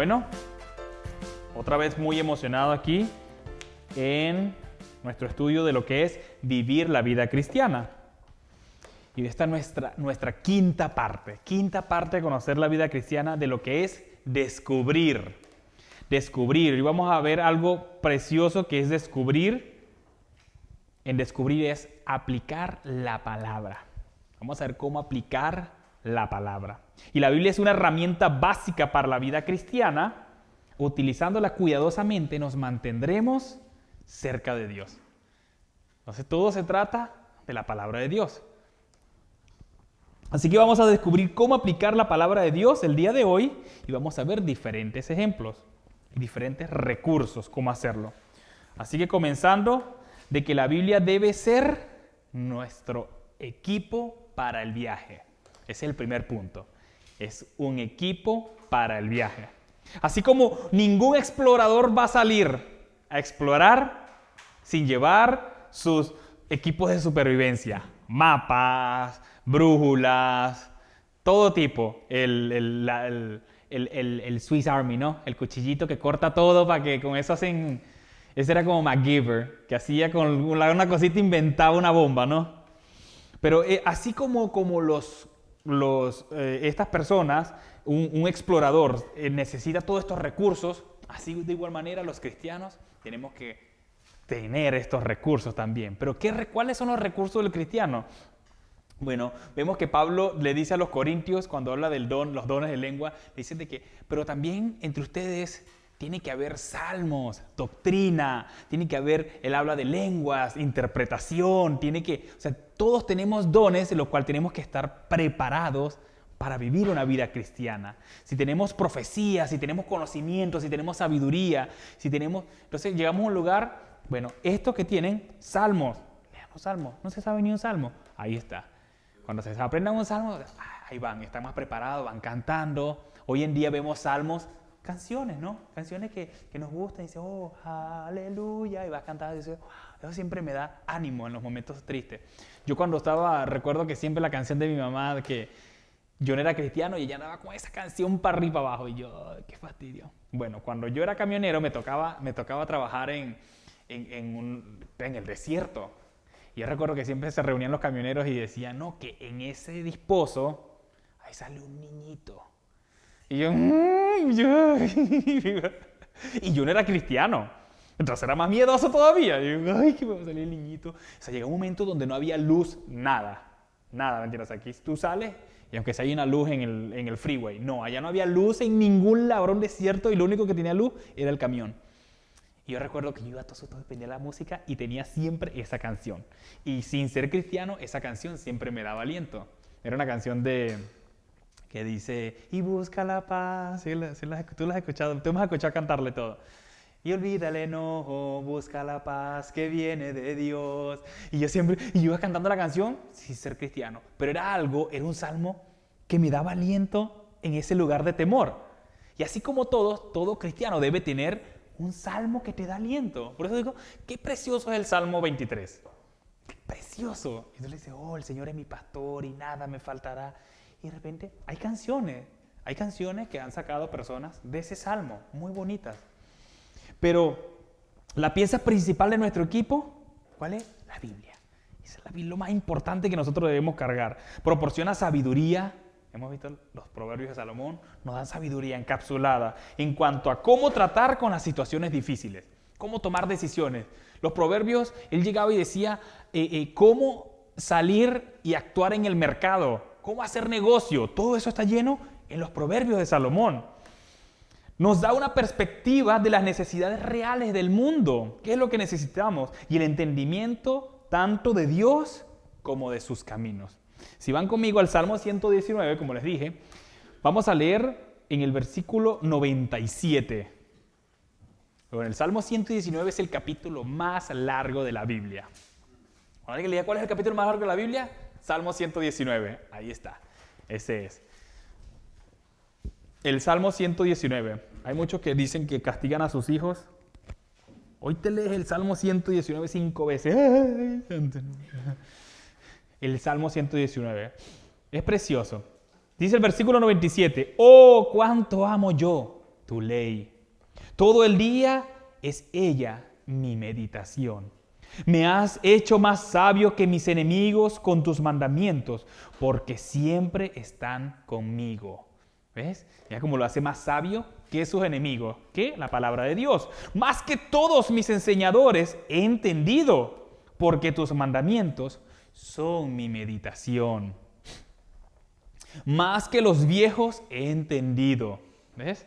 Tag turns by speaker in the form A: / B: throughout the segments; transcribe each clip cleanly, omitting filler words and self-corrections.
A: Bueno, otra vez muy emocionado aquí en nuestro estudio de lo que es vivir la vida cristiana. Y esta es nuestra quinta parte de conocer la vida cristiana, de lo que es descubrir. Descubrir. Y vamos a ver algo precioso que es descubrir. En descubrir es aplicar la palabra. Vamos a ver cómo aplicar la palabra. Y la Biblia es una herramienta básica para la vida cristiana. Utilizándola cuidadosamente nos mantendremos cerca de Dios. Entonces todo se trata de la palabra de Dios. Así que vamos a descubrir cómo aplicar la palabra de Dios el día de hoy y vamos a ver diferentes ejemplos, diferentes recursos, cómo hacerlo. Así que comenzando de que la Biblia debe ser nuestro equipo para el viaje. Ese es el primer punto. Es un equipo para el viaje. Así como ningún explorador va a salir a explorar sin llevar sus equipos de supervivencia. Mapas, brújulas, todo tipo. El Swiss Army, ¿no? El cuchillito que corta todo para que con eso hacen... Ese era como MacGyver, que hacía con una cosita inventaba una bomba, ¿no? Pero así como estas personas, un explorador necesita todos estos recursos, así de igual manera los cristianos tenemos que tener estos recursos también. Pero ¿cuáles son los recursos del cristiano? Bueno, vemos que Pablo le dice a los corintios, cuando habla del los dones de lengua, le dice de que, pero también entre ustedes tiene que haber salmos, doctrina, tiene que haber, él habla de lenguas, interpretación, todos tenemos dones en los cuales tenemos que estar preparados para vivir una vida cristiana. Si tenemos profecía, si tenemos conocimiento, si tenemos sabiduría, entonces llegamos a un lugar, bueno, estos que tienen salmos, lean los salmos, no se sabe ni un salmo, ahí está. Cuando se aprendan un salmo, ahí van, están más preparados, van cantando. Hoy en día vemos salmos, canciones, ¿no? Canciones que nos gustan y dice, oh, aleluya, y vas cantando y dice, eso siempre me da ánimo en los momentos tristes. Yo cuando recuerdo que siempre la canción de mi mamá, que yo no era cristiano y ella andaba con esa canción para arriba y para abajo, y yo, qué fastidio. Bueno, cuando yo era camionero me tocaba trabajar en el desierto. Y yo recuerdo que siempre se reunían los camioneros y decían, no, que en ese disposo, ahí sale un niñito. Y yo no era cristiano. Entonces era más miedoso todavía. Y yo, ay, que me va a salir el niñito. O sea, llegó un momento donde no había luz, nada, mentiras. Aquí tú sales y aunque sea hay una luz en el freeway. No, allá no había luz en ningún labrón desierto y lo único que tenía luz era el camión. Y yo recuerdo que yo iba a todos dependía de la música y tenía siempre esa canción. Y sin ser cristiano, esa canción siempre me daba aliento. Era una canción que dice, y busca la paz. Tú la has escuchado, tú me has escuchado cantarle todo. Y olvida el enojo, busca la paz que viene de Dios. Y yo iba cantando la canción sin ser cristiano. Pero era un salmo que me daba aliento en ese lugar de temor. Y así como todo cristiano debe tener un salmo que te da aliento. Por eso digo, qué precioso es el Salmo 23. Qué precioso. Y tú le dices, oh, el Señor es mi pastor y nada me faltará. Y de repente hay canciones que han sacado personas de ese salmo, muy bonitas. Pero la pieza principal de nuestro equipo, ¿cuál es? La Biblia. Esa es lo más importante que nosotros debemos cargar. Proporciona sabiduría. Hemos visto los proverbios de Salomón, nos dan sabiduría encapsulada en cuanto a cómo tratar con las situaciones difíciles, cómo tomar decisiones. Los proverbios, él llegaba y decía cómo salir y actuar en el mercado, cómo hacer negocio. Todo eso está lleno en los proverbios de Salomón. Nos da una perspectiva de las necesidades reales del mundo. ¿Qué es lo que necesitamos? Y el entendimiento tanto de Dios como de sus caminos. Si van conmigo al Salmo 119, como les dije, vamos a leer en el versículo 97. Bueno, el Salmo 119 es el capítulo más largo de la Biblia. ¿Alguien le diga cuál es el capítulo más largo de la Biblia? Salmo 119. Ahí está. Ese es. El Salmo 119. Hay muchos que dicen que castigan a sus hijos. Hoy te lees el Salmo 119 5 veces. El Salmo 119. Es precioso. Dice el versículo 97. Oh, cuánto amo yo tu ley. Todo el día es ella mi meditación. Me has hecho más sabio que mis enemigos con tus mandamientos, porque siempre están conmigo. ¿Ves? Ya como lo hace más sabio que sus enemigos, que la palabra de Dios. Más que todos mis enseñadores he entendido, porque tus mandamientos son mi meditación. Más que los viejos he entendido. ¿Ves?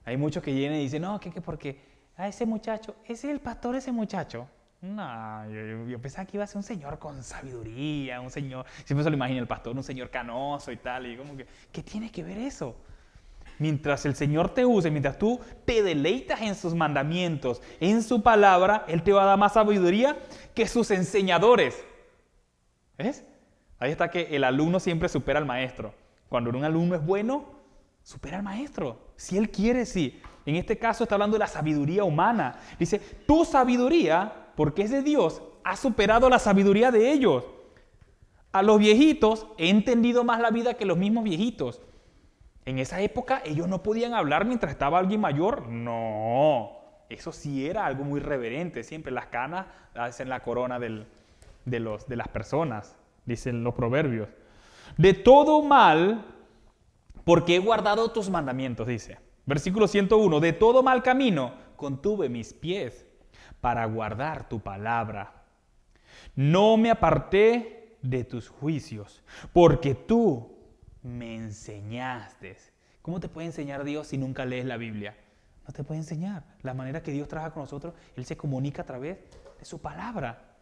A: Hay muchos que vienen y dicen, no, que porque a ese muchacho, ese es el pastor, ese muchacho. No, yo pensaba que iba a ser un señor con sabiduría, un señor, siempre se lo imagina el pastor, un señor canoso y tal, y como que, ¿qué tiene que ver eso? Mientras el Señor te use, mientras tú te deleitas en sus mandamientos, en su palabra, Él te va a dar más sabiduría que sus enseñadores. ¿Ves? Ahí está que el alumno siempre supera al maestro. Cuando un alumno es bueno, supera al maestro. Si él quiere, sí. En este caso está hablando de la sabiduría humana. Dice, tu sabiduría, porque es de Dios, ha superado la sabiduría de ellos. A los viejitos he entendido más la vida que los mismos viejitos. En esa época ellos no podían hablar mientras estaba alguien mayor. No, eso sí era algo muy reverente. Siempre las canas hacen la corona de las personas, dicen los proverbios. De todo mal, porque he guardado tus mandamientos, dice. Versículo 101, de todo mal camino contuve mis pies para guardar tu palabra. No me aparté de tus juicios, porque tú me enseñaste. ¿Cómo te puede enseñar Dios si nunca lees la Biblia? No te puede enseñar. La manera que Dios trabaja con nosotros, Él se comunica a través de su palabra.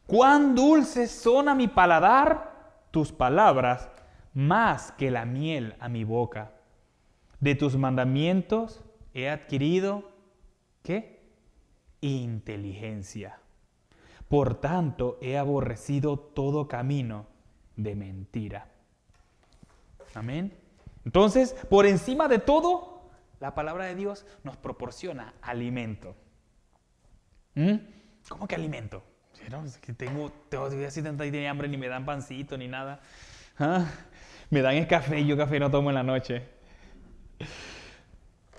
A: Cuán dulces son a mi paladar tus palabras, más que la miel a mi boca. De tus mandamientos he adquirido, ¿qué? Inteligencia. Por tanto, he aborrecido todo camino de mentira. Amén. Entonces, por encima de todo, la palabra de Dios nos proporciona alimento. ¿Cómo que alimento? ¿No? Es que tengo así tanta idea de hambre, ni me dan pancito, ni nada. ¿Ah? Me dan el café y yo café no tomo en la noche.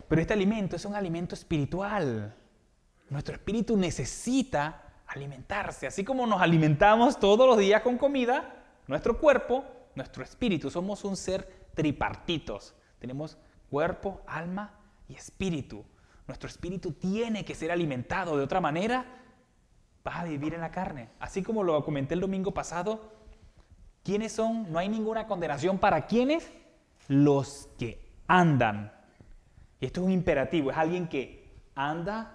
A: Pero este alimento es un alimento espiritual. Nuestro espíritu necesita alimentarse. Así como nos alimentamos todos los días con comida, nuestro cuerpo, nuestro espíritu, somos un ser tripartitos. Tenemos cuerpo, alma y espíritu. Nuestro espíritu tiene que ser alimentado. De otra manera, vas a vivir en la carne. Así como lo comenté el domingo pasado, ¿quiénes son? No hay ninguna condenación para ¿quiénes? Los que andan. Y esto es un imperativo, es alguien que anda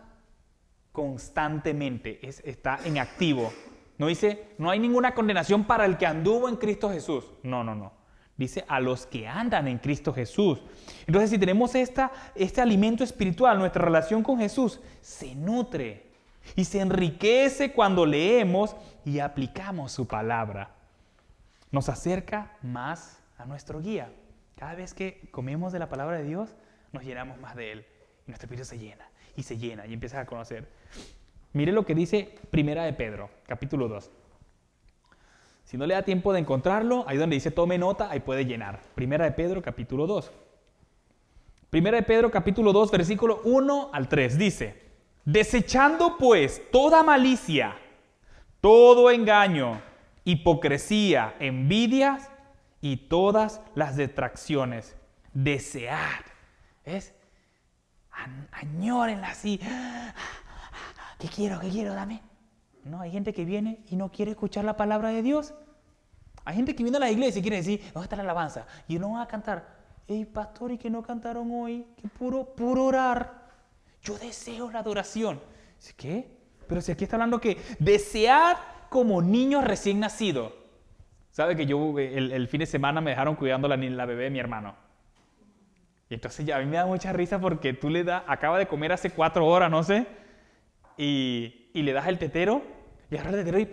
A: constantemente, está en activo. No dice, no hay ninguna condenación para el que anduvo en Cristo Jesús. No. Dice a los que andan en Cristo Jesús. Entonces, si tenemos este alimento espiritual, nuestra relación con Jesús se nutre y se enriquece cuando leemos y aplicamos su palabra. Nos acerca más a nuestro guía. Cada vez que comemos de la palabra de Dios, nos llenamos más de Él. Y nuestro espíritu se llena y empiezas a conocer. Mire lo que dice Primera de Pedro, capítulo 2. Si no le da tiempo de encontrarlo, ahí donde dice tome nota, ahí puede llenar. Primera de Pedro, capítulo 2. Primera de Pedro, capítulo 2, versículo 1 al 3. Dice, desechando pues toda malicia, todo engaño, hipocresía, envidias y todas las detracciones. Desead. ¿Ves? Añórenla así. ¿Qué quiero? Dame. No, hay gente que viene y no quiere escuchar la palabra de Dios. Hay gente que viene a la iglesia y quiere decir, ¿dónde está la alabanza? Y no van a cantar. Ey, pastor, ¿y que no cantaron hoy? Que puro orar. Yo deseo la adoración. ¿Qué? Pero si aquí está hablando que desear como niños recién nacidos. ¿Sabe que yo el fin de semana me dejaron cuidando la bebé de mi hermano? Y entonces ya a mí me da mucha risa porque tú le das, acaba de comer hace 4 horas, no sé, y le das el tetero, y agarra el tetero y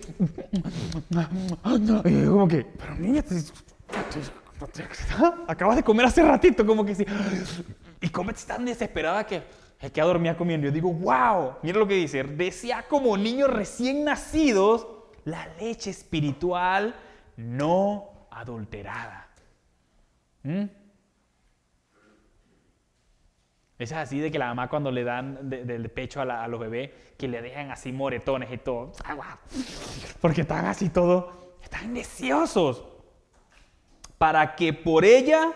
A: como que, pero niña, acabas de comer hace ratito, como que sí. Y comes tan desesperada que se queda dormida comiendo. Yo digo, wow, mira lo que dice, desea como niños recién nacidos la leche espiritual no adulterada. Esas así de que la mamá cuando le dan del pecho a los bebés, que le dejan así moretones y todo. Porque están así todos, están deseosos. Para que por ella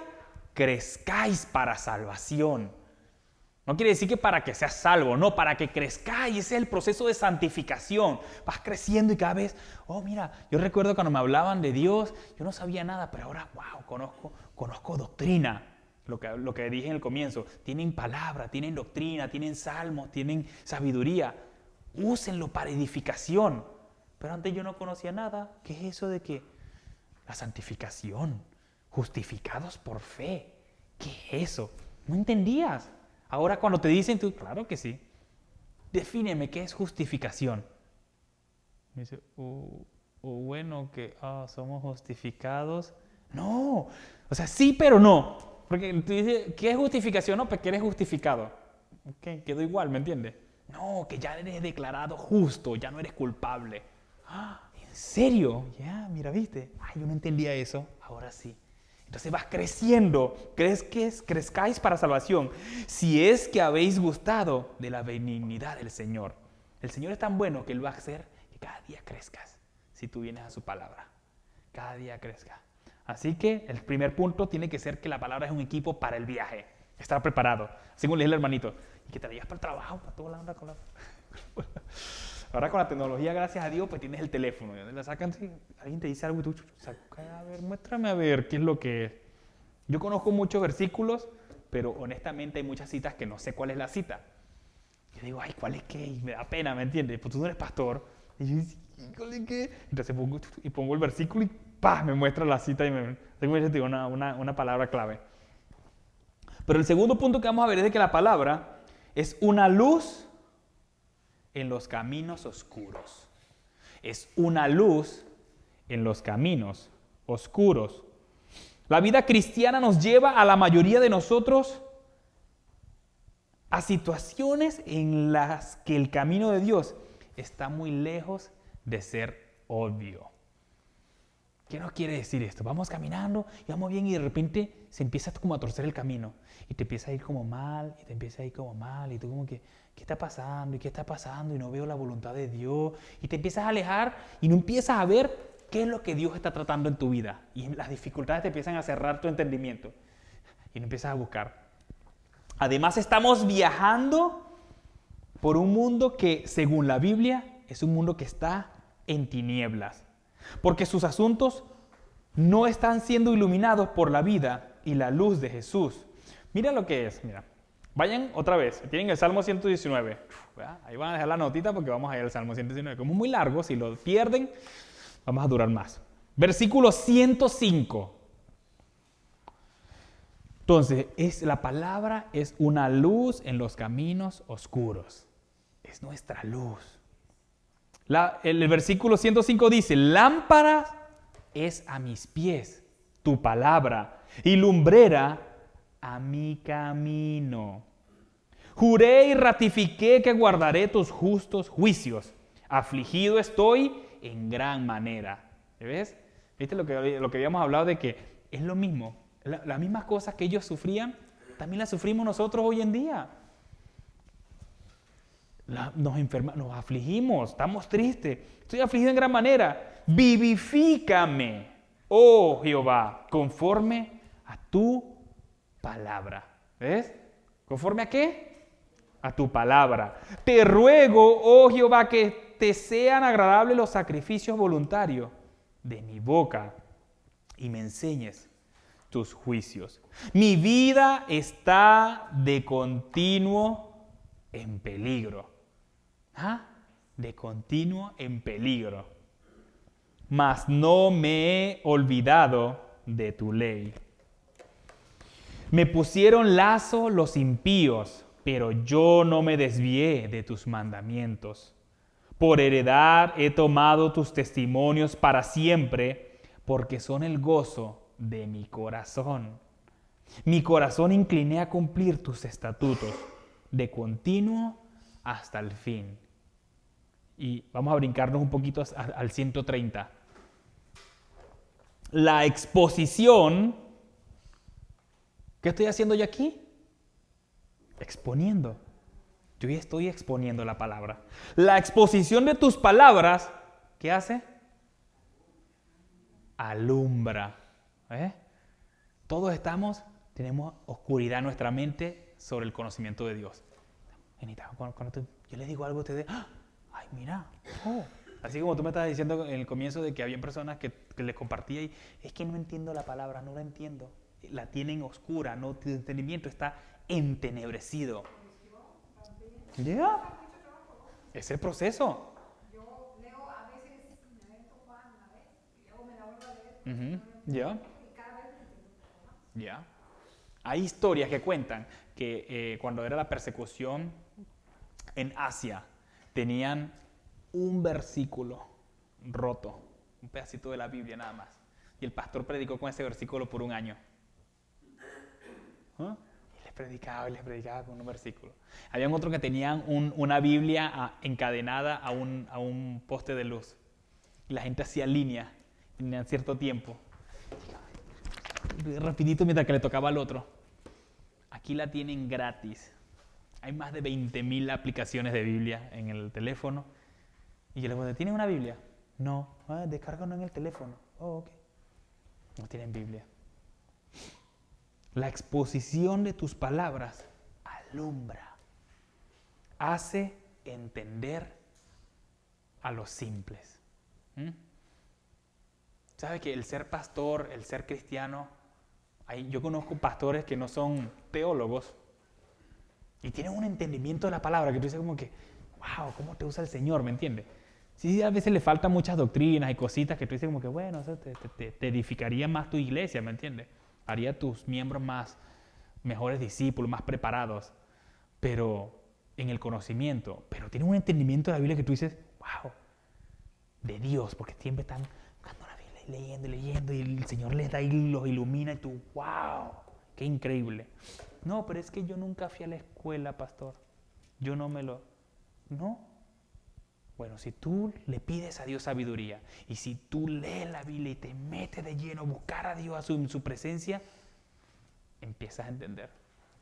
A: crezcáis para salvación. No quiere decir que para que seas salvo, no, para que crezcáis. Ese es el proceso de santificación. Vas creciendo y cada vez, oh mira, yo recuerdo cuando me hablaban de Dios, yo no sabía nada, pero ahora, wow, conozco doctrina. Lo que dije en el comienzo, tienen palabra, tienen doctrina, tienen salmos, tienen sabiduría. Úsenlo para edificación. Pero antes yo no conocía nada. ¿Qué es eso de que la santificación? Justificados por fe. ¿Qué es eso? No entendías. Ahora cuando te dicen tú, claro que sí. Defíneme qué es justificación. Me dice, bueno, que somos justificados. No, o sea, sí, pero no. Porque tú dices, ¿qué es justificación? No, pues que eres justificado. Ok, quedó igual, ¿me entiendes? No, que ya eres declarado justo, ya no eres culpable. ¿En serio? Ya, mira, ¿viste? Ay, yo no entendía eso. Ahora sí. Entonces vas creciendo, crezcáis para salvación, si es que habéis gustado de la benignidad del Señor. El Señor es tan bueno que Él va a hacer que cada día crezcas, si tú vienes a su palabra. Cada día crezcas. Así que el primer punto tiene que ser que la palabra es un equipo para el viaje. Estar preparado. Así como le dije al hermanito, y que te la llevas para el trabajo, para toda la onda con la... Ahora con la tecnología, gracias a Dios, pues tienes el teléfono. La sacan, si alguien te dice algo y tú, a ver, muéstrame a ver qué es lo que es. Yo conozco muchos versículos, pero honestamente hay muchas citas que no sé cuál es la cita. Yo digo, ay, ¿cuál es qué? Y me da pena, ¿me entiendes? Pues tú no eres pastor. Y yo digo, ¿cuál es qué? Entonces pongo el versículo y ¡pah! Me muestra la cita y me digo una palabra clave. Pero el segundo punto que vamos a ver es de que la palabra es una luz en los caminos oscuros. Es una luz en los caminos oscuros. La vida cristiana nos lleva a la mayoría de nosotros a situaciones en las que el camino de Dios está muy lejos de ser obvio. ¿Qué nos quiere decir esto? Vamos caminando y vamos bien y de repente se empieza como a torcer el camino y te empieza a ir como mal y te empieza a ir como mal y tú como que, ¿qué está pasando? ¿Y qué está pasando? Y no veo la voluntad de Dios y te empiezas a alejar y no empiezas a ver qué es lo que Dios está tratando en tu vida y las dificultades te empiezan a cerrar tu entendimiento y no empiezas a buscar. Además estamos viajando por un mundo que, según la Biblia, es un mundo que está en tinieblas. Porque sus asuntos no están siendo iluminados por la vida y la luz de Jesús. Mira lo que es, mira. Vayan otra vez, tienen el Salmo 119. Ahí van a dejar la notita porque vamos a ir al Salmo 119. Como es muy largo, si lo pierden, vamos a durar más. Versículo 105. Entonces, la palabra es una luz en los caminos oscuros. Es nuestra luz. El versículo 105 dice, lámpara es a mis pies tu palabra y lumbrera a mi camino. Juré y ratifiqué que guardaré tus justos juicios. Afligido estoy en gran manera. ¿Ves? ¿Viste lo que habíamos hablado de que es lo mismo? Las mismas cosas que ellos sufrían, también las sufrimos nosotros hoy en día. Nos afligimos, estamos tristes. Estoy afligido en gran manera. Vivifícame, oh Jehová, conforme a tu palabra. ¿Ves? ¿Conforme a qué? A tu palabra. Te ruego, oh Jehová, que te sean agradables los sacrificios voluntarios de mi boca y me enseñes tus juicios. Mi vida está de continuo en peligro. De continuo en peligro. Mas no me he olvidado de tu ley. Me pusieron lazo los impíos, pero yo no me desvié de tus mandamientos. Por heredad he tomado tus testimonios para siempre, porque son el gozo de mi corazón. Mi corazón incliné a cumplir tus estatutos, de continuo hasta el fin. Y vamos a brincarnos un poquito al 130. La exposición. ¿Qué estoy haciendo yo aquí? Exponiendo. Yo ya estoy exponiendo la palabra. La exposición de tus palabras, ¿qué hace? Alumbra. Todos tenemos oscuridad en nuestra mente sobre el conocimiento de Dios. Cuando yo les digo algo a ustedes, ¡ay, mira! Oh. Así como tú me estabas diciendo en el comienzo de que había personas que les compartía y es que no entiendo la palabra, no la entiendo. La tienen oscura, no, tu entendimiento está entenebrecido. ¿Ya? Es el proceso.
B: Yo leo a veces, me avento Juan una vez y luego me la vuelvo a leer.
A: ¿Ya?
B: Y cada vez me entiendo un poco más.
A: ¿Ya? Hay historias que cuentan que cuando era la persecución en Asia, tenían un versículo roto, un pedacito de la Biblia nada más. Y el pastor predicó con ese versículo por un año. Y les predicaba con un versículo. Habían otros que tenían una Biblia encadenada a un poste de luz. Y la gente hacía línea en cierto tiempo. Rapidito mientras que le tocaba al otro. Aquí la tienen gratis. Hay más de 20,000 aplicaciones de Biblia en el teléfono. Y yo le pregunto, ¿tienen una Biblia? No. Descárganos en el teléfono. Oh, ok. No tienen Biblia. La exposición de tus palabras alumbra. Hace entender a los simples. ¿Sabe que el ser pastor, el ser cristiano, yo conozco pastores que no son teólogos y tienen un entendimiento de la palabra que tú dices como que, wow, ¿cómo te usa el Señor? ¿Me entiendes? Sí, a veces le faltan muchas doctrinas y cositas que tú dices como que, bueno, eso te edificaría más tu iglesia, ¿me entiendes? Haría tus miembros mejores discípulos, más preparados, pero en el conocimiento, pero tienen un entendimiento de la Biblia que tú dices, wow, de Dios, porque siempre están buscando la Biblia y leyendo, y el Señor les da y los ilumina y tú, wow, qué increíble. No, pero es que yo nunca fui a la escuela, pastor. No. Bueno, si tú le pides a Dios sabiduría y si tú lees la Biblia y te metes de lleno a buscar a Dios en su presencia, empiezas a entender.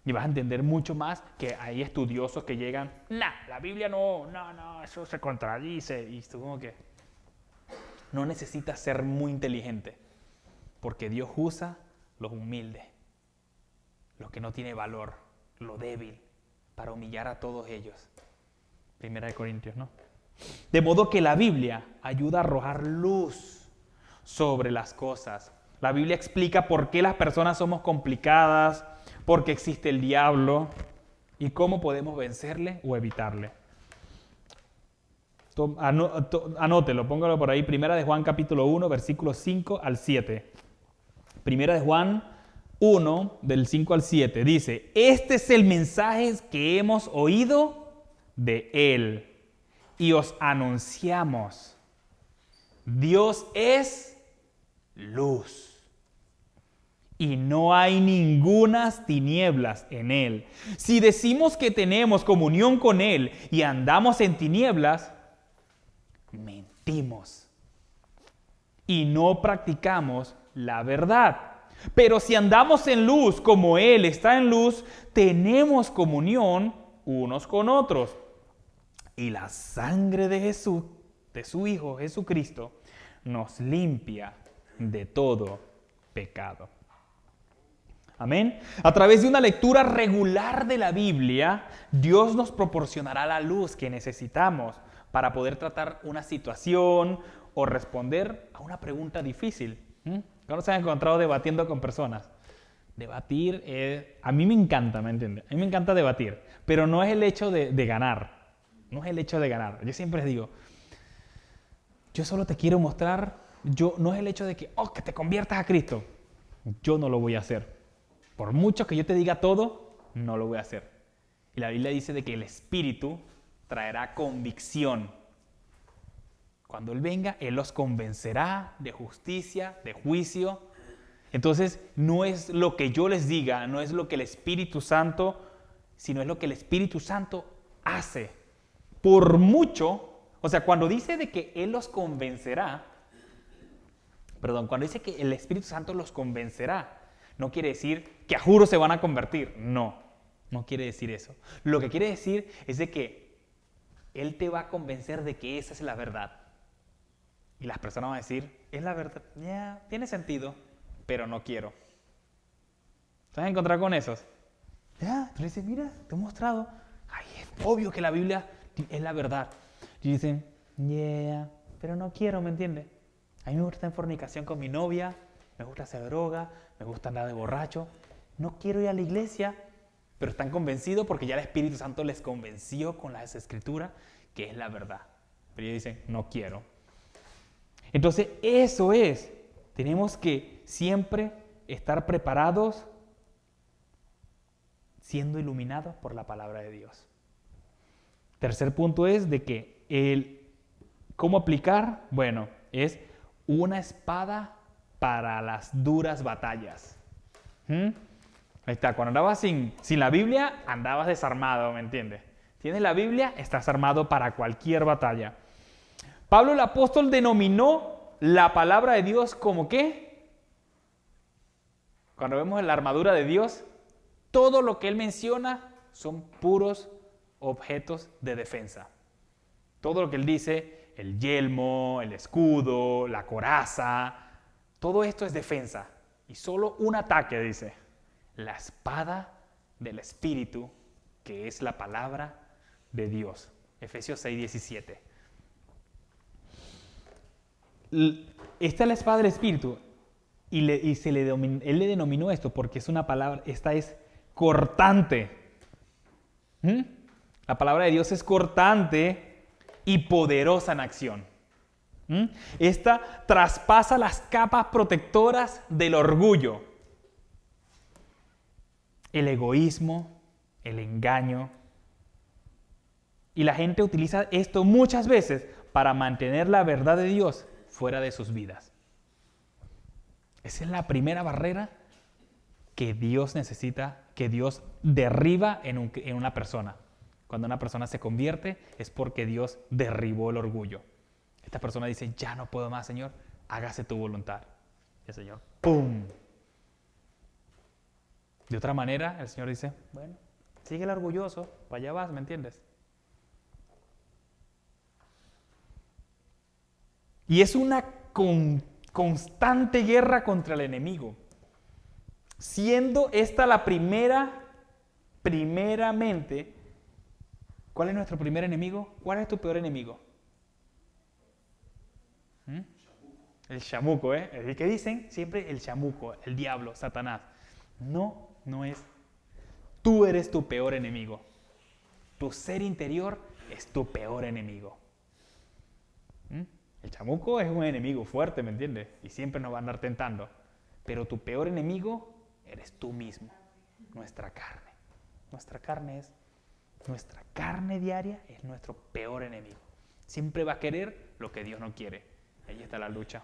A: Y vas a entender mucho más que hay estudiosos que llegan, la Biblia no, eso se contradice. Y tú como que no necesitas ser muy inteligente, porque Dios usa los humildes, lo que no tiene valor, lo débil, para humillar a todos ellos. 1 Corintios, ¿no? De modo que la Biblia ayuda a arrojar luz sobre las cosas. La Biblia explica por qué las personas somos complicadas, por qué existe el diablo y cómo podemos vencerle o evitarle. Anótelo, póngalo por ahí. 1 de Juan capítulo 1, versículos 5 al 7. 1 de Juan 1, del 5 al 7, dice, este es el mensaje que hemos oído de Él y os anunciamos. Dios es luz y no hay ningunas tinieblas en Él. Si decimos que tenemos comunión con Él y andamos en tinieblas, mentimos y no practicamos la verdad. Pero si andamos en luz como Él está en luz, tenemos comunión unos con otros. Y la sangre de Jesús, de su Hijo Jesucristo, nos limpia de todo pecado. Amén. A través de una lectura regular de la Biblia, Dios nos proporcionará la luz que necesitamos para poder tratar una situación o responder a una pregunta difícil. ¿Cuándo se han encontrado debatiendo con personas? Debatir, a mí me encanta, ¿me entiendes? A mí me encanta debatir, pero no es el hecho de ganar. No es el hecho de ganar. Yo siempre les digo, yo solo te quiero mostrar, no es el hecho de que te conviertas a Cristo. Yo no lo voy a hacer. Por mucho que yo te diga todo, no lo voy a hacer. Y la Biblia dice de que el Espíritu traerá convicción. Cuando Él venga, Él los convencerá de justicia, de juicio. Entonces, no es lo que yo les diga, no es lo que el Espíritu Santo, sino es lo que el Espíritu Santo hace. Por mucho, o sea, cuando dice de que Él los convencerá, cuando dice que el Espíritu Santo los convencerá, no quiere decir que a juro se van a convertir, no. No quiere decir eso. Lo que quiere decir es de que Él te va a convencer de que esa es la verdad. Y las personas van a decir, es la verdad, ya, tiene sentido, pero no quiero. ¿Te vas a encontrar con esos? Ya, tú le dices, mira, te he mostrado. Ay, es obvio que la Biblia es la verdad. Y dicen, yeah, pero no quiero, ¿me entiendes? A mí me gusta estar en fornicación con mi novia, me gusta hacer droga, me gusta andar de borracho. No quiero ir a la iglesia, pero están convencidos porque ya el Espíritu Santo les convenció con las Escrituras que es la verdad. Pero ellos dicen, no quiero. Entonces, eso es. Tenemos que siempre estar preparados, siendo iluminados por la palabra de Dios. Tercer punto es de que ¿cómo aplicar? Bueno, es una espada para las duras batallas. Ahí está, cuando andabas sin la Biblia, andabas desarmado, ¿me entiendes? Tienes la Biblia, estás armado para cualquier batalla. Pablo el apóstol denominó la palabra de Dios como ¿qué? Cuando vemos la armadura de Dios, todo lo que él menciona son puros objetos de defensa. Todo lo que él dice, el yelmo, el escudo, la coraza, todo esto es defensa. Y solo un ataque, dice, la espada del Espíritu, que es la palabra de Dios. Efesios 6:17. Esta es la espada del Espíritu. Él le denominó esto porque es una palabra, esta es cortante. La palabra de Dios es cortante y poderosa en acción. Esta traspasa las capas protectoras del orgullo, el egoísmo, el engaño. Y la gente utiliza esto muchas veces para mantener la verdad de Dios fuera de sus vidas. Esa es la primera barrera que Dios necesita, que Dios derriba en una persona. Cuando una persona se convierte es porque Dios derribó el orgullo. Esta persona dice, ya no puedo más, Señor, hágase tu voluntad. Y el Señor, ¡pum! De otra manera, el Señor dice, bueno, sigue el orgulloso, para allá vas, ¿me entiendes? Y es una constante guerra contra el enemigo. Siendo esta la primeramente, ¿cuál es nuestro primer enemigo? ¿Cuál es tu peor enemigo? El chamuco, ¿eh? El que dicen siempre el chamuco, el diablo, Satanás. No, no es. Tú eres tu peor enemigo. Tu ser interior es tu peor enemigo. El chamuco es un enemigo fuerte, ¿me entiendes? Y siempre nos va a andar tentando. Pero tu peor enemigo eres tú mismo, nuestra carne. Nuestra carne diaria es nuestro peor enemigo. Siempre va a querer lo que Dios no quiere. Ahí está la lucha.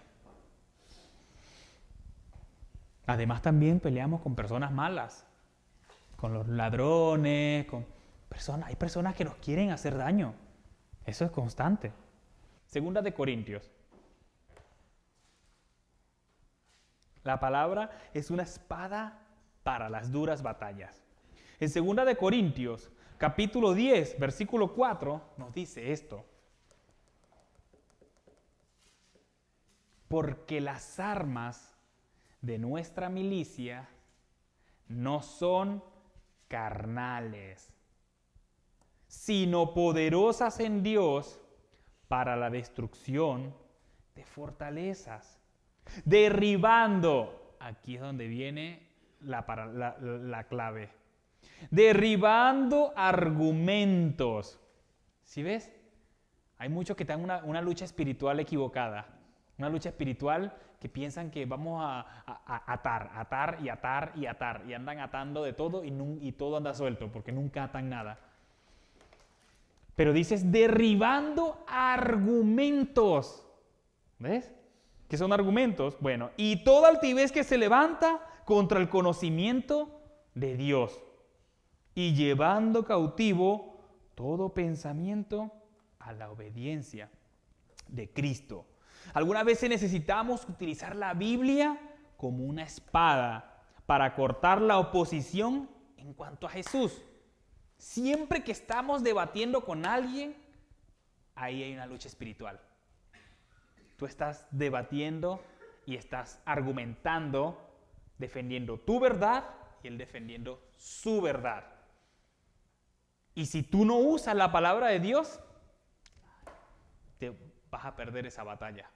A: Además también peleamos con personas malas, con los ladrones, hay personas que nos quieren hacer daño. Eso es constante. Segunda de Corintios. La palabra es una espada para las duras batallas. En segunda de Corintios, capítulo 10, versículo 4, nos dice esto. Porque las armas de nuestra milicia no son carnales, sino poderosas en Dios para la destrucción de fortalezas, derribando, aquí es donde viene la clave, derribando argumentos. ¿Sí ves? Hay muchos que están en una lucha espiritual equivocada, una lucha espiritual que piensan que vamos a atar y andan atando de todo y todo anda suelto porque nunca atan nada. Pero dices derribando argumentos. ¿Ves? ¿Qué son argumentos? Bueno, y toda altivez que se levanta contra el conocimiento de Dios y llevando cautivo todo pensamiento a la obediencia de Cristo. Algunas veces necesitamos utilizar la Biblia como una espada para cortar la oposición en cuanto a Jesús. Siempre que estamos debatiendo con alguien, ahí hay una lucha espiritual. Tú estás debatiendo y estás argumentando, defendiendo tu verdad y él defendiendo su verdad. Y si tú no usas la palabra de Dios, te vas a perder esa batalla.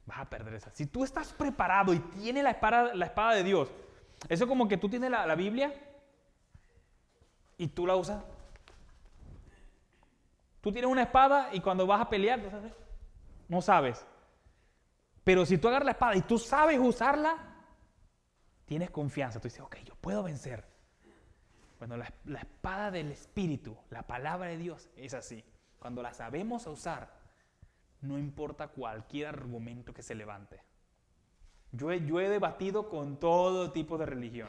A: Vas a perder esa. Si tú estás preparado y tienes la espada de Dios, eso es como que tú tienes la Biblia y tú la usas. Tú tienes una espada y cuando vas a pelear, no sabes. Pero si tú agarras la espada y tú sabes usarla, tienes confianza. Tú dices, ok, yo puedo vencer. Cuando la espada del Espíritu, la palabra de Dios, es así. Cuando la sabemos usar, no importa cualquier argumento que se levante. Yo he debatido con todo tipo de religión.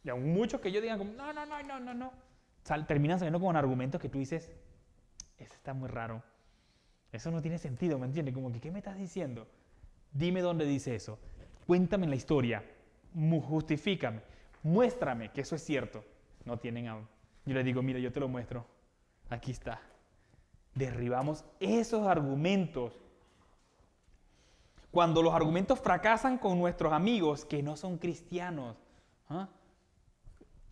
A: Y aún muchos que yo digan como, no. Terminan saliendo con argumentos que tú dices, eso está muy raro. Eso no tiene sentido, ¿me entiendes? Como que, ¿qué me estás diciendo? Dime dónde dice eso. Cuéntame la historia. Justifícame. Muéstrame que eso es cierto. No tienen aún. Yo les digo, mira, yo te lo muestro. Aquí está. Derribamos esos argumentos. Cuando los argumentos fracasan con nuestros amigos que no son cristianos,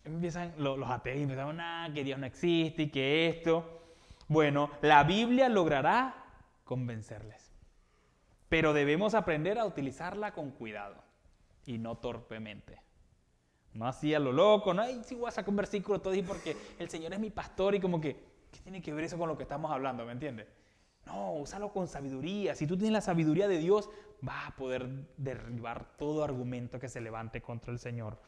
A: empiezan los ateos, empiezan, que Dios no existe y que esto. Bueno, la Biblia logrará convencerles. Pero debemos aprender a utilizarla con cuidado y no torpemente. No así a lo loco, no, si voy a sacar un versículo todo y porque el Señor es mi pastor y como que, ¿qué tiene que ver eso con lo que estamos hablando? ¿Me entiendes? No, úsalo con sabiduría. Si tú tienes la sabiduría de Dios, vas a poder derribar todo argumento que se levante contra el Señor.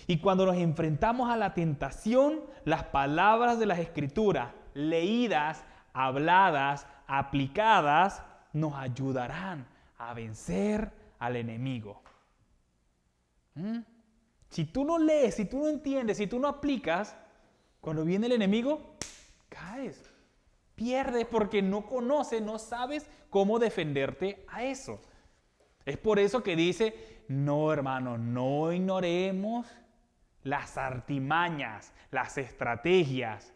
A: Y cuando nos enfrentamos a la tentación, las palabras de las Escrituras, leídas, habladas, aplicadas, nos ayudarán a vencer al enemigo. Si tú no lees, si tú no entiendes, si tú no aplicas, cuando viene el enemigo, caes. Pierdes porque no conoces, no sabes cómo defenderte a eso. Es por eso que dice, no hermano, no ignoremos las artimañas, las estrategias,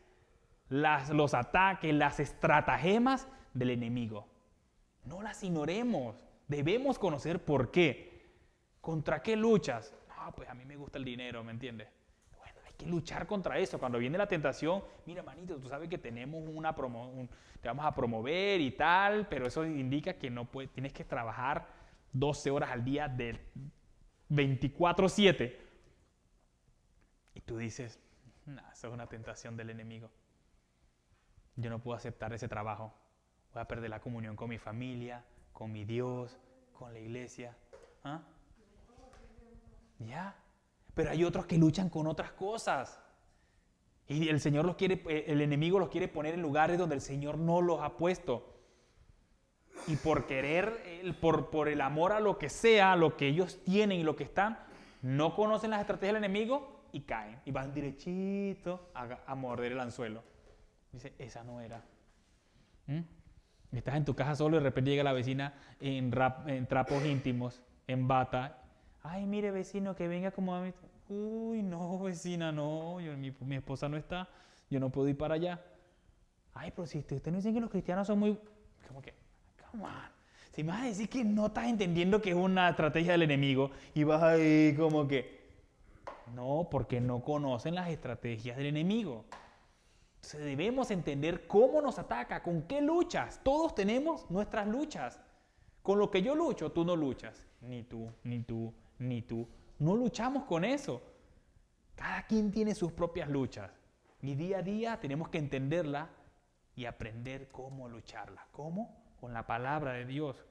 A: los ataques, las estratagemas del enemigo. No las ignoremos. Debemos conocer por qué. ¿Contra qué luchas? No, pues a mí me gusta el dinero, ¿me entiendes? Bueno, hay que luchar contra eso. Cuando viene la tentación, mira, manito, tú sabes que tenemos te vamos a promover y tal, pero eso indica que no puedes, tienes que trabajar 12 horas al día de 24/7. Y tú dices, eso es una tentación del enemigo. Yo no puedo aceptar ese trabajo. Voy a perder la comunión con mi familia, con mi Dios, con la iglesia. Ya. Pero hay otros que luchan con otras cosas. Y el enemigo los quiere poner en lugares donde el Señor no los ha puesto. Y por querer, por el amor a lo que sea, lo que ellos tienen y lo que están, no conocen las estrategias del enemigo y caen. Y van derechito a morder el anzuelo. Dice, esa no era. Estás en tu casa solo y de repente llega la vecina en trapos íntimos, en bata. Ay, mire vecino, que venga como a mí. Uy, no, vecina, no. Mi esposa no está. Yo no puedo ir para allá. Ay, pero si usted no dice que los cristianos son muy... Como que, come on. Si me vas a decir que no estás entendiendo que es una estrategia del enemigo y vas ahí como que... No, porque no conocen las estrategias del enemigo. Entonces debemos entender cómo nos ataca, con qué luchas. Todos tenemos nuestras luchas. Con lo que yo lucho, tú no luchas. Ni tú, ni tú, ni tú. No luchamos con eso. Cada quien tiene sus propias luchas. Y día a día tenemos que entenderla y aprender cómo lucharla. ¿Cómo? Con la palabra de Dios.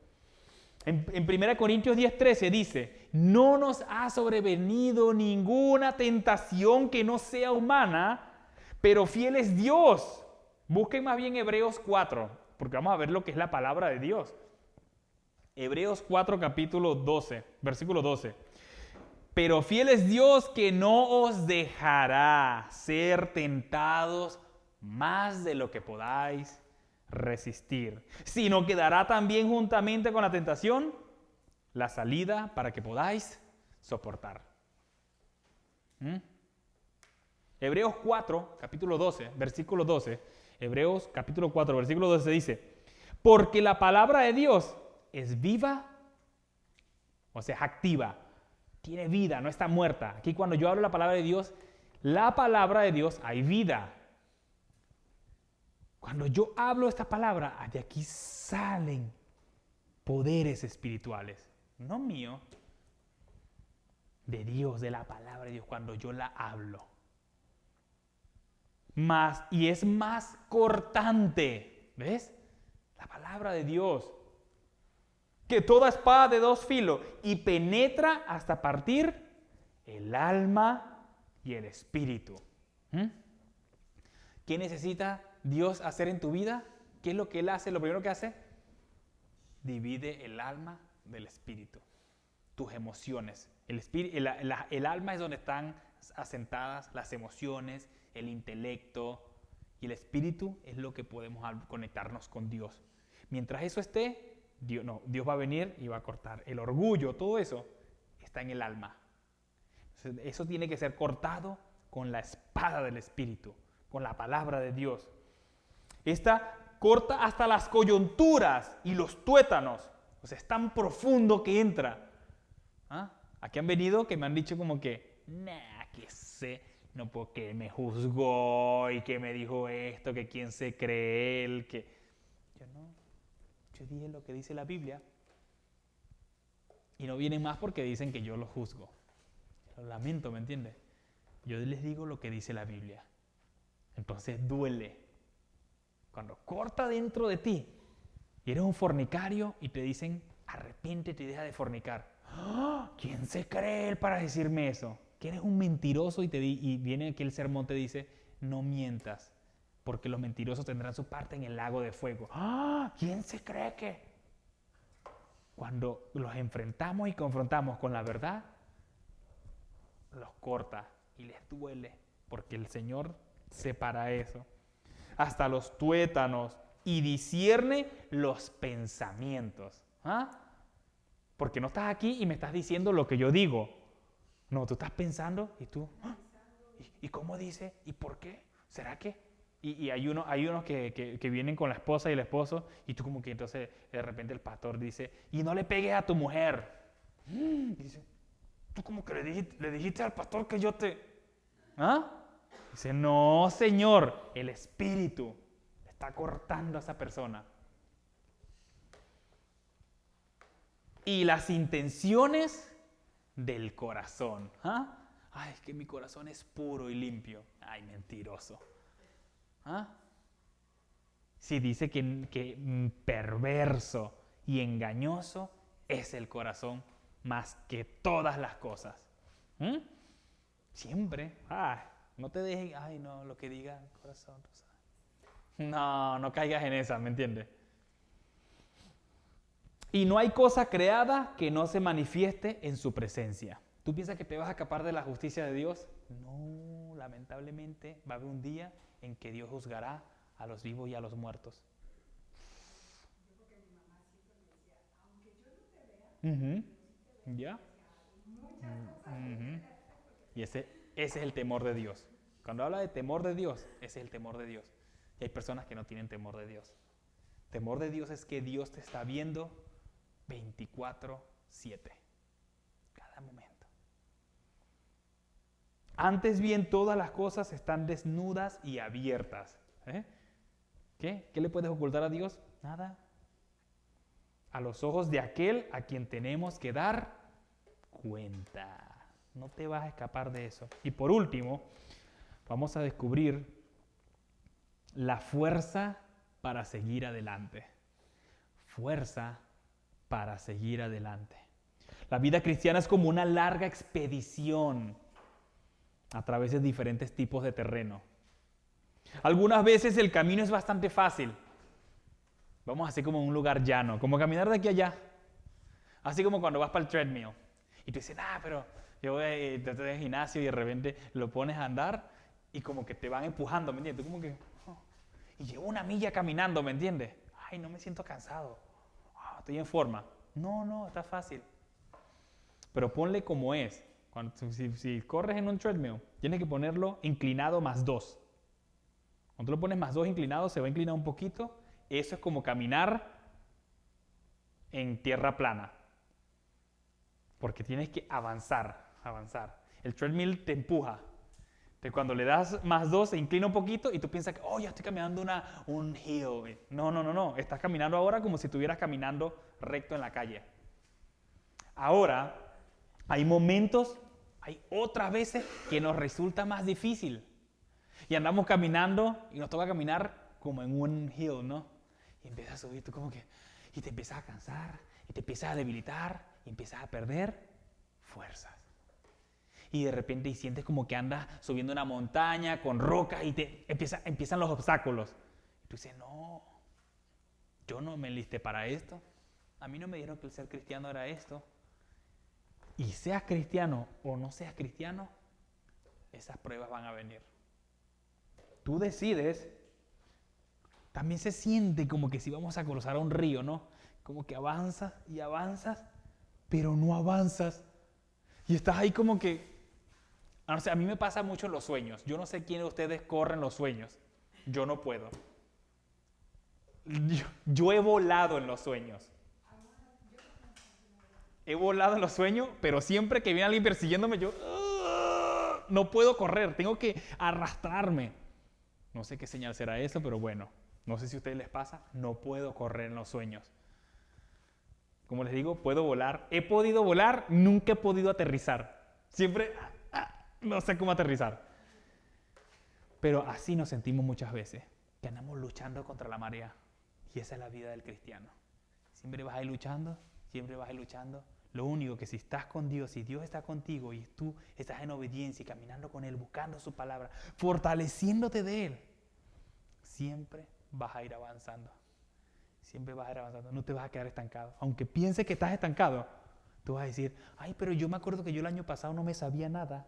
A: En 1 Corintios 10:13 dice, no nos ha sobrevenido ninguna tentación que no sea humana, pero fiel es Dios. Busquen más bien Hebreos 4, porque vamos a ver lo que es la palabra de Dios. Hebreos 4, capítulo 12, versículo 12. Pero fiel es Dios que no os dejará ser tentados más de lo que podáis resistir, sino que dará también juntamente con la tentación la salida para que podáis soportar. Hebreos 4, capítulo 12, versículo 12. Hebreos capítulo 4, versículo 12 dice, porque la palabra de Dios es viva, o sea, es activa, tiene vida, no está muerta. Aquí cuando yo hablo la palabra de Dios, hay vida. Cuando yo hablo esta palabra, de aquí salen poderes espirituales, no mío, de Dios, de la palabra de Dios, cuando yo la hablo. Y es más cortante, ¿ves? La palabra de Dios, que toda espada de dos filos y penetra hasta partir el alma y el espíritu. ¿Qué necesita Dios hacer en tu vida? ¿Qué es lo que Él hace? Lo primero que hace, divide el alma del espíritu, tus emociones. El alma es donde están asentadas las emociones, el intelecto, y el espíritu es lo que podemos conectarnos con Dios. Mientras eso esté, Dios va a venir y va a cortar. El orgullo, todo eso está en el alma. Entonces, eso tiene que ser cortado con la espada del espíritu, con la palabra de Dios. Esta corta hasta las coyunturas y los tuétanos. O sea, es tan profundo que entra. Aquí han venido que me han dicho como que, que sé, no porque me juzgó y que me dijo esto, que quién se cree él, que... Yo dije lo que dice la Biblia. Y no vienen más porque dicen que yo los juzgo. Lo lamento, ¿me entiendes? Yo les digo lo que dice la Biblia. Entonces duele. Cuando corta dentro de ti y eres un fornicario y te dicen, arrepiéntete y deja de fornicar. ¿Quién se cree él para decirme eso? Que eres un mentiroso y viene aquí el sermón te dice, no mientas, porque los mentirosos tendrán su parte en el lago de fuego. ¿Quién se cree que? Cuando los enfrentamos y confrontamos con la verdad, los corta y les duele, porque el Señor separa eso. Hasta los tuétanos y discierne los pensamientos. Porque no estás aquí y me estás diciendo lo que yo digo. No, tú estás pensando y tú, ¿y cómo dice? ¿Y por qué? ¿Será que? Y hay unos que vienen con la esposa y el esposo y tú como que entonces de repente el pastor dice, y no le pegues a tu mujer. Y dice, tú como que le dijiste al pastor que yo te... Dice, no, Señor, el espíritu está cortando a esa persona. Y las intenciones del corazón. Ay, es que mi corazón es puro y limpio. Ay, mentiroso. Si dice que perverso y engañoso es el corazón más que todas las cosas. Siempre. No te dejes, lo que diga el corazón. No caigas en esa, ¿me entiendes? Y no hay cosa creada que no se manifieste en su presencia. ¿Tú piensas que te vas a escapar de la justicia de Dios? No, lamentablemente va a haber un día en que Dios juzgará a los vivos y a los muertos. ¿Ya? Y ese es el temor de Dios. Cuando habla de temor de Dios, ese es el temor de Dios. Y hay personas que no tienen temor de Dios. Temor de Dios es que Dios te está viendo 24/7, cada momento. Antes bien, todas las cosas están desnudas y abiertas. ¿Qué? ¿Qué le puedes ocultar a Dios? Nada. A los ojos de aquel a quien tenemos que dar cuenta. No te vas a escapar de eso. Y por último, vamos a descubrir la fuerza para seguir adelante. Fuerza para seguir adelante. La vida cristiana es como una larga expedición a través de diferentes tipos de terreno. Algunas veces el camino es bastante fácil. Vamos así como en un lugar llano, como caminar de aquí a allá. Así como cuando vas para el treadmill. Y tú dices, pero yo voy al gimnasio y de repente lo pones a andar y como que te van empujando, ¿me entiendes? Tú como que... Y llevo una milla caminando, ¿me entiendes? Ay, no me siento cansado. Estoy en forma. No, está fácil. Pero ponle como es. Si corres en un treadmill, tienes que ponerlo inclinado +2. Cuando tú lo pones +2 inclinado, se va a inclinar un poquito. Eso es como caminar en tierra plana. Porque tienes que avanzar. El treadmill te empuja. Entonces, cuando le das +2, se inclina un poquito y tú piensas que, ya estoy caminando un hill. No. Estás caminando ahora como si estuvieras caminando recto en la calle. Ahora, hay otras veces que nos resulta más difícil. Y andamos caminando y nos toca caminar como en un hill, ¿no? Y empiezas a subir, tú como que, y te empiezas a cansar, y te empiezas a debilitar, y empiezas a perder fuerzas. Y de repente sientes como que andas subiendo una montaña con rocas y empiezan los obstáculos. Y tú dices, no, yo no me enlisté para esto. A mí no me dijeron que el ser cristiano era esto. Y seas cristiano o no seas cristiano, esas pruebas van a venir. Tú decides. También se siente como que si vamos a cruzar un río, ¿no? Como que avanzas y avanzas, pero no avanzas. Y estás ahí como que... No sé, a mí me pasa mucho en los sueños. Yo no sé quién de ustedes corren los sueños. Yo no puedo. Yo he volado en los sueños. He volado en los sueños, pero siempre que viene alguien persiguiéndome, yo no puedo correr, tengo que arrastrarme. No sé qué señal será eso, pero bueno, no sé si a ustedes les pasa, no puedo correr en los sueños. Como les digo, puedo volar. He podido volar, nunca he podido aterrizar. Siempre no sé cómo aterrizar. Pero así nos sentimos muchas veces, que andamos luchando contra la marea. Y esa es la vida del cristiano. Siempre vas a ir luchando, siempre vas a ir luchando. Lo único que si estás con Dios, si Dios está contigo y tú estás en obediencia y caminando con Él, buscando su palabra, fortaleciéndote de Él, siempre vas a ir avanzando. Siempre vas a ir avanzando, no te vas a quedar estancado. Aunque pienses que estás estancado, tú vas a decir, pero yo me acuerdo que yo el año pasado no me sabía nada.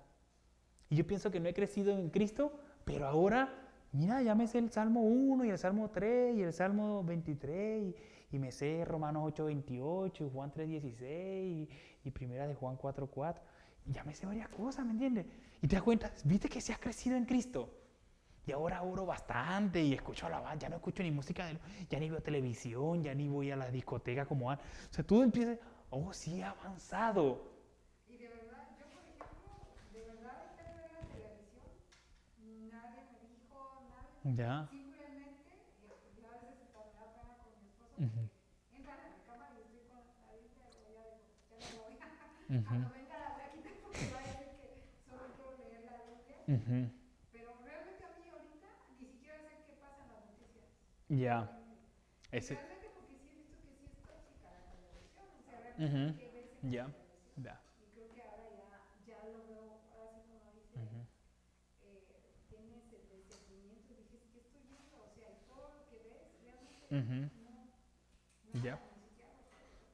A: Y yo pienso que no he crecido en Cristo, pero ahora... Mira, ya me sé el Salmo 1 y el Salmo 3 y el Salmo 23 y me sé Romanos 8:28 y Juan 3:16 y primera de Juan 4:4. Ya me sé varias cosas, ¿me entiendes? Y te das cuenta, viste que si has crecido en Cristo. Y ahora oro bastante y escucho alabanza, ya no escucho ni música, ya ni veo televisión, ya ni voy a la discoteca como antes. O sea, tú empiezas, sí he avanzado.
B: Y de verdad, yo por ejemplo, de verdad esta regla de la televisión, nadie me dijo,
A: Ya.
B: simplemente, yo a veces hasta me da pena con mi esposo, porque entra en la cama y estoy con la Biblia y ya digo, ya no voy. Cuando venga la voy a quitar porque va a decir que solo quiero leer la Biblia. Pero realmente a mí ahorita ni siquiera sé qué pasa en las noticias.
A: Ya.
B: Realmente porque sí he visto que sí es tóxica la televisión, o sea, realmente hay que verse con la televisión. Y creo que ahora ya lo veo, ahora sí como dice, tienes el discernimiento y dices, ¿qué estoy viendo? O sea, y todo lo que ves realmente no
A: Ya.
B: ni siquiera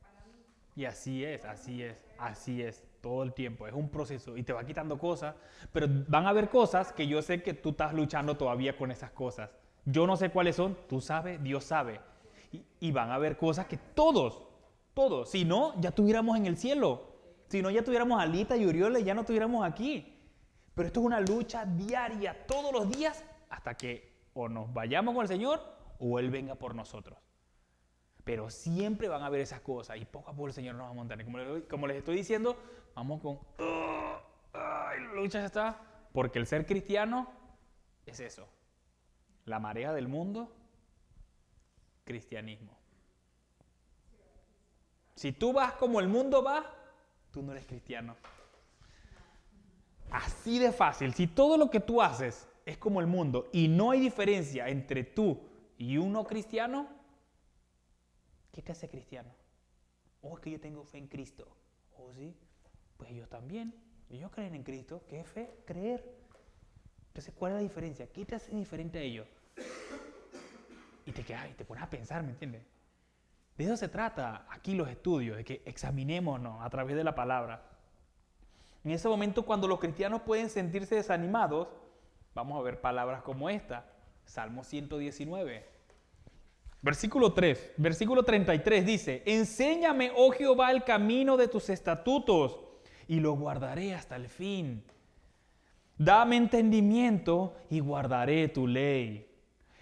B: para mí.
A: Y así es, todo el tiempo. Es un proceso y te va quitando cosas, pero van a haber cosas que yo sé que tú estás luchando todavía con esas cosas. Yo no sé cuáles son, tú sabes, Dios sabe. Y van a haber cosas que todos, si no, ya estuviéramos en el cielo. Si no, ya tuviéramos a Alita y Uriol y ya no estuviéramos aquí. Pero esto es una lucha diaria, todos los días, hasta que o nos vayamos con el Señor o Él venga por nosotros. Pero siempre van a haber esas cosas y poco a poco el Señor nos va a montar. Y como les estoy diciendo, vamos con... la lucha está. Porque el ser cristiano es eso. La marea del mundo, cristianismo. Si tú vas como el mundo va, tú no eres cristiano. Así de fácil. Si todo lo que tú haces es como el mundo y no hay diferencia entre tú y un no cristiano, ¿qué te hace cristiano? Es que yo tengo fe en Cristo. Sí, pues ellos también. Ellos creen en Cristo. ¿Qué es fe? Creer. Entonces, ¿cuál es la diferencia? ¿Qué te hace diferente a ellos? Y te quedas y te pones a pensar, ¿me entiendes? De eso se trata aquí los estudios, de que examinémonos a través de la palabra. En ese momento, cuando los cristianos pueden sentirse desanimados, vamos a ver palabras como esta. Salmo 119. Versículo 3, versículo 33 dice, enséñame, oh Jehová, el camino de tus estatutos, y lo guardaré hasta el fin. Dame entendimiento y guardaré tu ley,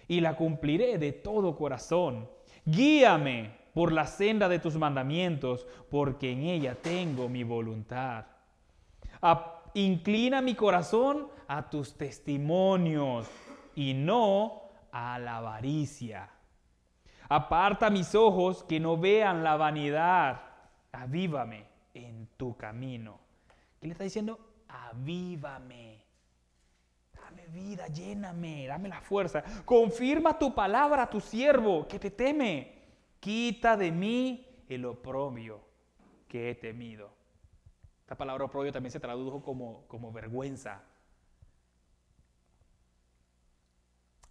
A: y la cumpliré de todo corazón. Guíame por la senda de tus mandamientos, porque en ella tengo mi voluntad. Inclina mi corazón a tus testimonios y no a la avaricia. Aparta mis ojos que no vean la vanidad. Avívame en tu camino. ¿Qué le está diciendo? Avívame. Dame vida, lléname, dame la fuerza. Confirma tu palabra a tu siervo que te teme. Quita de mí el oprobio que he temido. Esta palabra oprobio también se tradujo como vergüenza.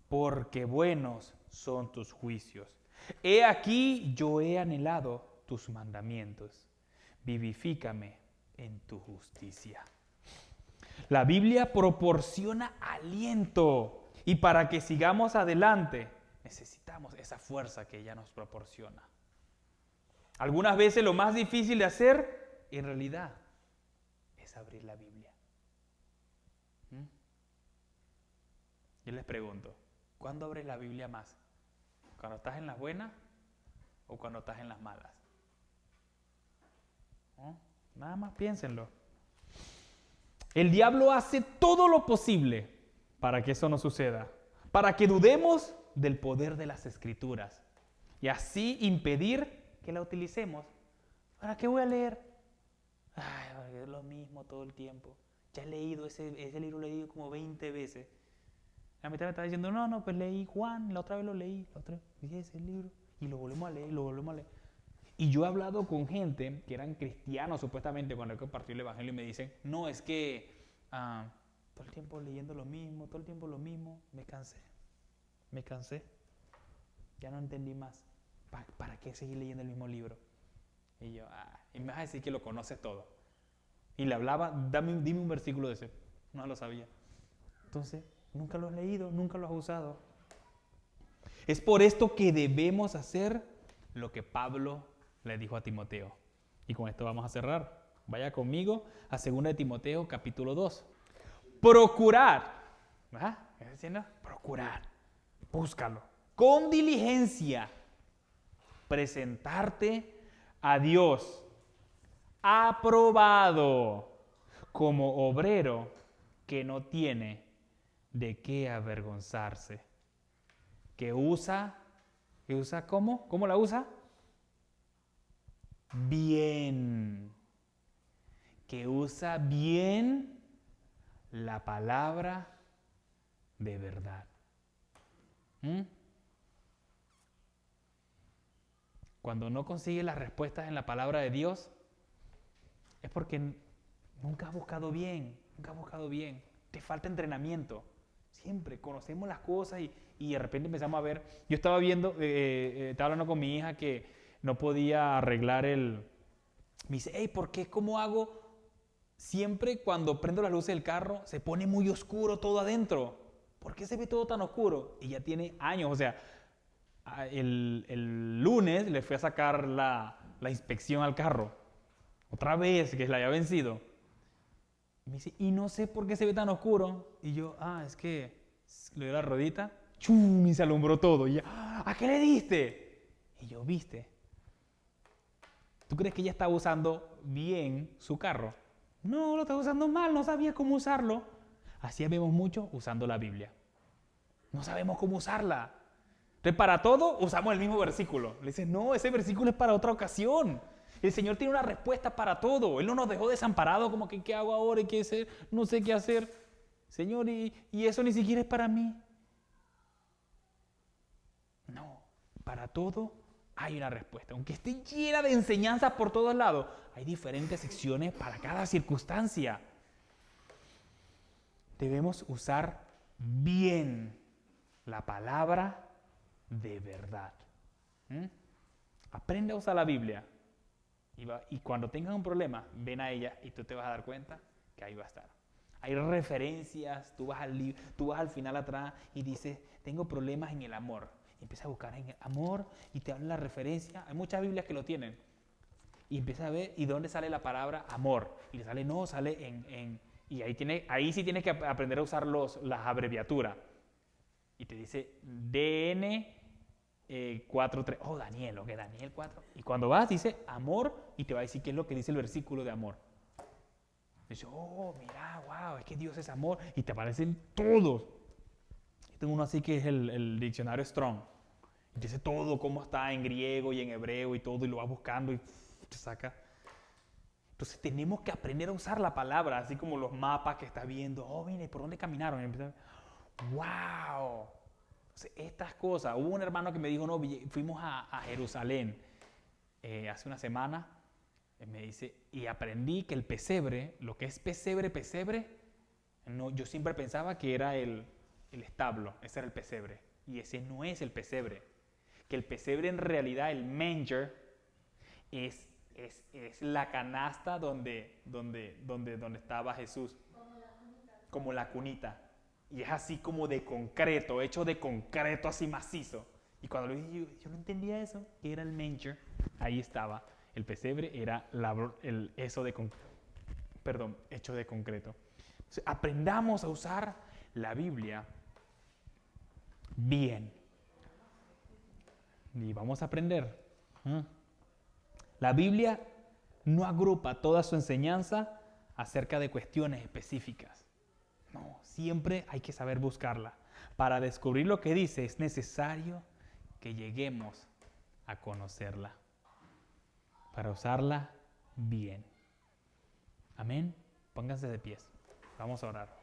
A: Porque buenos son tus juicios. He aquí, yo he anhelado tus mandamientos. Vivifícame en tu justicia. La Biblia proporciona aliento. Y para que sigamos adelante, necesitamos esa fuerza que ella nos proporciona. Algunas veces lo más difícil de hacer, en realidad, es abrir la Biblia. Yo les pregunto, ¿cuándo abres la Biblia más? ¿Cuando estás en las buenas o cuando estás en las malas? ¿No? Nada más piénsenlo. El diablo hace todo lo posible para que eso no suceda, para que dudemos del poder de las Escrituras y así impedir que la utilicemos. ¿Para qué voy a leer? Ay, es lo mismo todo el tiempo. Ya he leído ese libro, lo he leído como 20 veces. La mitad me está diciendo, no, pues leí Juan, la otra vez lo leí, la otra vez leí ese libro y lo volvemos a leer, lo volvemos a leer. Y yo he hablado con gente que eran cristianos supuestamente cuando he compartido el evangelio y me dicen, no, es que todo el tiempo leyendo lo mismo, todo el tiempo lo mismo, me cansé, ya no entendí más. ¿Para qué seguir leyendo el mismo libro? Y yo, y me vas a decir que lo conoces todo. Y le hablaba, dime un versículo de ese, no lo sabía. Entonces, nunca lo has leído, nunca lo has usado. Es por esto que debemos hacer lo que Pablo le dijo a Timoteo. Y con esto vamos a cerrar. Vaya conmigo a 2 de Timoteo capítulo 2. Procurar. ¿Verdad? ¿Qué está diciendo? Procurar. Búscalo. Con diligencia. Presentarte a Dios. Aprobado. Como obrero que no tiene de qué avergonzarse. Que usa ¿cómo? ¿Cómo la usa? Bien. Que usa bien la palabra de verdad. Cuando no consigues las respuestas en la palabra de Dios, es porque nunca has buscado bien, Te falta entrenamiento. Siempre conocemos las cosas y de repente empezamos a ver. Yo estaba viendo, estaba hablando con mi hija que no podía arreglar me dice, hey, ¿por qué? ¿Cómo hago? Siempre cuando prendo las luces del carro se pone muy oscuro todo adentro. ¿Por qué se ve todo tan oscuro? Y ya tiene años, o sea, el lunes le fui a sacar la inspección al carro. Otra vez que la había vencido. Y me dice, y no sé por qué se ve tan oscuro. Y yo, es que le doy la rodita, ¡chum! Y se alumbró todo. Y ella, ¿a qué le diste? Y yo, ¿viste? ¿Tú crees que ella estaba usando bien su carro? No, lo estaba usando mal, no sabía cómo usarlo. Así vemos mucho usando la Biblia. No sabemos cómo usarla. Entonces, para todo usamos el mismo versículo. Le dices, no, ese versículo es para otra ocasión. El Señor tiene una respuesta para todo. Él no nos dejó desamparados como que ¿qué hago ahora? ¿Y qué hacer? No sé qué hacer. Señor, y eso ni siquiera es para mí. No, para todo hay una respuesta. Aunque esté llena de enseñanzas por todos lados, hay diferentes secciones para cada circunstancia. Debemos usar bien la palabra de verdad. Aprende a usar la Biblia. Y cuando tengas un problema, ven a ella y tú te vas a dar cuenta que ahí va a estar. Hay referencias, tú vas al final atrás y dices, tengo problemas en el amor. Y empiezas a buscar en el amor y te habla la referencia. Hay muchas Biblias que lo tienen. y empieza a ver, ¿y dónde sale la palabra amor? Y le sale, no, sale y ahí sí tienes que aprender a usar las abreviaturas. Y te dice DN 4.3. Oh, Daniel, ok, Daniel 4. Y cuando vas, dice amor y te va a decir qué es lo que dice el versículo de amor. Dice, oh, mira, wow, es que Dios es amor. Y te aparecen todos. Yo tengo uno así que es el diccionario Strong. Y dice todo, cómo está en griego y en hebreo y todo, y lo vas buscando y te saca. Entonces tenemos que aprender a usar la palabra, así como los mapas que estás viendo. Oh, mire, ¿por dónde caminaron? Y empiezan, ¡wow! Entonces, estas cosas. Hubo un hermano que me dijo, no, fuimos a Jerusalén hace una semana. Me dice, y aprendí que el pesebre, lo que es pesebre, no, yo siempre pensaba que era el establo, ese era el pesebre. Y ese no es el pesebre. Que el pesebre en realidad, el manger, es la canasta donde estaba Jesús. Como la cunita. Y es así como de concreto, hecho de concreto así macizo. Y cuando lo dije, yo no entendía eso, que era el manger. Ahí estaba. El pesebre era hecho de concreto. Entonces, aprendamos a usar la Biblia bien. Y vamos a aprender. La Biblia no agrupa toda su enseñanza acerca de cuestiones específicas. No, siempre hay que saber buscarla. Para descubrir lo que dice es necesario que lleguemos a conocerla. Para usarla bien. Amén. Pónganse de pies. Vamos a orar.